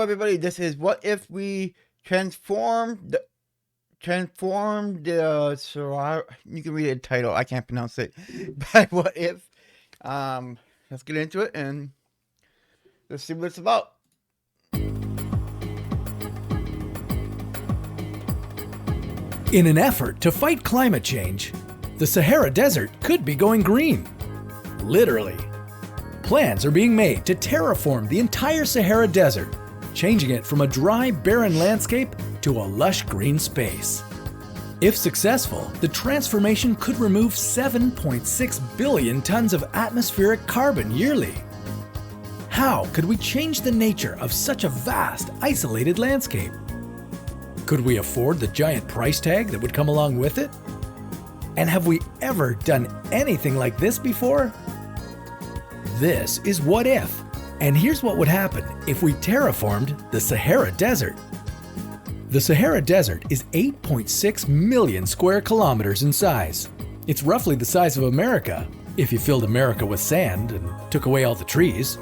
everybody. This is what if we transformed the Sahara. You can read the title. I can't pronounce it. But what if? Let's get into it and let's see what it's about. In an effort to fight climate change, the Sahara Desert could be going green. Literally. Plans are being made to terraform the entire Sahara Desert, changing it from a dry, barren landscape to a lush green space. If successful, the transformation could remove 7.6 billion tons of atmospheric carbon yearly. How could we change the nature of such a vast, isolated landscape? Could we afford the giant price tag that would come along with it? And have we ever done anything like this before? This is What If, and here's what would happen if we terraformed the Sahara Desert. The Sahara Desert is 8.6 million square kilometers in size. It's roughly the size of America, if you filled America with sand and took away all the trees.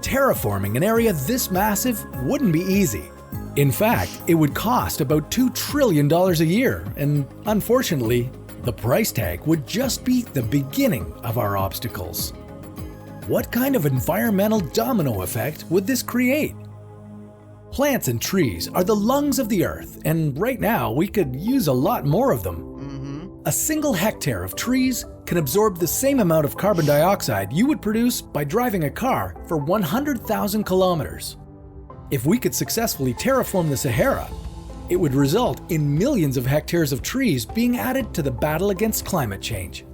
Terraforming an area this massive wouldn't be easy. In fact, it would cost about $2 trillion a year, and unfortunately, the price tag would just be the beginning of our obstacles. What kind of environmental domino effect would this create? Plants and trees are the lungs of the earth, and right now we could use a lot more of them. A single hectare of trees can absorb the same amount of carbon dioxide you would produce by driving a car for 100,000 kilometers. If we could successfully terraform the Sahara, it would result in millions of hectares of trees being added to the battle against climate change.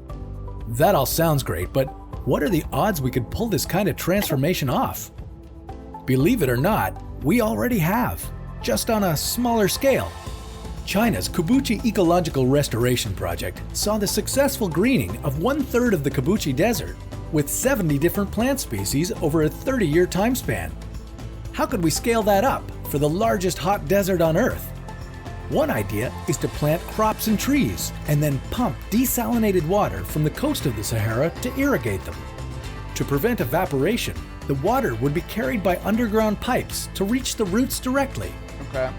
That all sounds great, but what are the odds we could pull this kind of transformation off? Believe it or not, we already have, just on a smaller scale. China's Kibuchi Ecological Restoration Project saw the successful greening of 1/3 of the Kibuchi Desert, with 70 different plant species over a 30-year time span. How could we scale that up for the largest hot desert on Earth? One idea is to plant crops and trees and then pump desalinated water from the coast of the Sahara to irrigate them. To prevent evaporation, the water would be carried by underground pipes to reach the roots directly. Okay.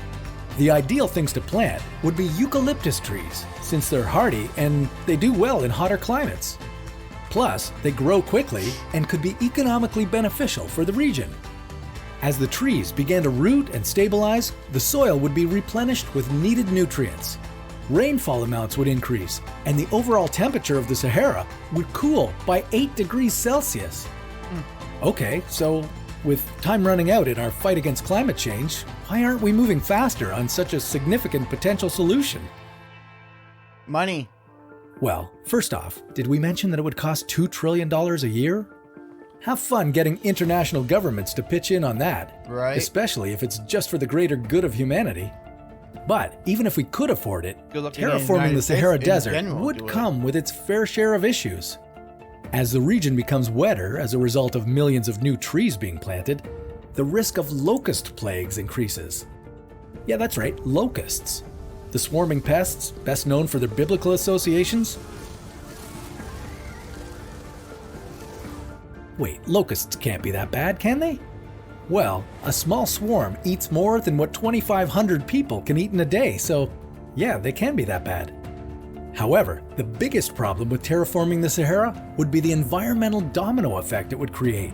The ideal things to plant would be eucalyptus trees, since they're hardy and they do well in hotter climates. Plus, they grow quickly and could be economically beneficial for the region. As the trees began to root and stabilize, the soil would be replenished with needed nutrients. Rainfall amounts would increase, and the overall temperature of the Sahara would cool by 8 degrees Celsius. Okay, so with time running out in our fight against climate change, why aren't we moving faster on such a significant potential solution? Money. Well, first off, did we mention that it would cost $2 trillion a year? Have fun getting international governments to pitch in on that, Right. especially if it's just for the greater good of humanity. But even if we could afford it, Good luck in the terraforming United the Sahara States in Desert general would do it. come with its fair share of issues. As the region becomes wetter as a result of millions of new trees being planted, the risk of locust plagues increases. Yeah, that's right, locusts. The swarming pests, best known for their biblical associations. Wait, locusts can't be that bad, can they? Well, a small swarm eats more than what 2,500 people can eat in a day, so yeah, they can be that bad. However, the biggest problem with terraforming the Sahara would be the environmental domino effect it would create.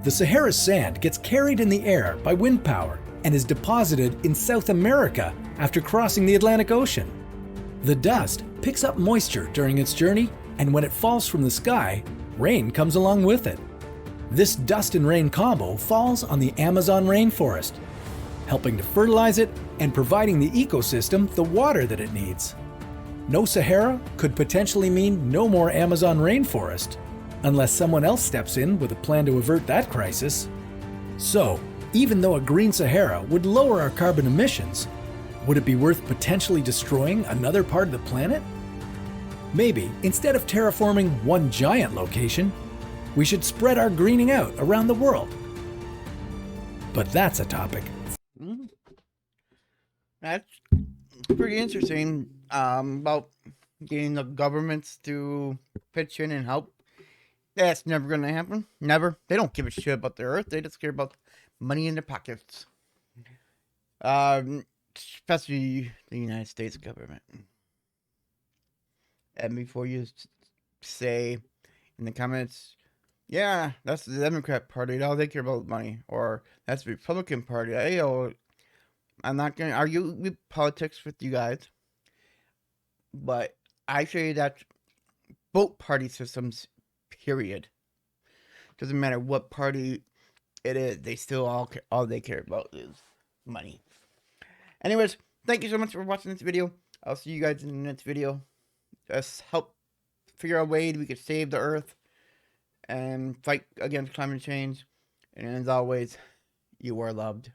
The Sahara's sand gets carried in the air by wind power and is deposited in South America after crossing the Atlantic Ocean. The dust picks up moisture during its journey, and when it falls from the sky, rain comes along with it. This dust and rain combo falls on the Amazon rainforest, helping to fertilize it and providing the ecosystem the water that it needs. No Sahara could potentially mean no more Amazon rainforest, unless someone else steps in with a plan to avert that crisis. So, even though a green Sahara would lower our carbon emissions, would it be worth potentially destroying another part of the planet? Maybe, instead of terraforming one giant location, we should spread our greening out around the world. But that's a topic. That's pretty interesting. About getting the governments to pitch in and help. That's never going to happen. Never. They don't give a shit about the earth. They just care about money in their pockets. Especially the United States government. And before you say in the comments, yeah, that's the Democrat Party, all they care about money, or that's the Republican Party, I'm not going to argue with politics with you guys, but I say that both party systems, period. Doesn't matter what party it is, they still all they care about is money. Anyways, thank you so much for watching this video. I'll see you guys in the next video. Just help figure out a way we could save the earth and fight against climate change. And as always, you are loved.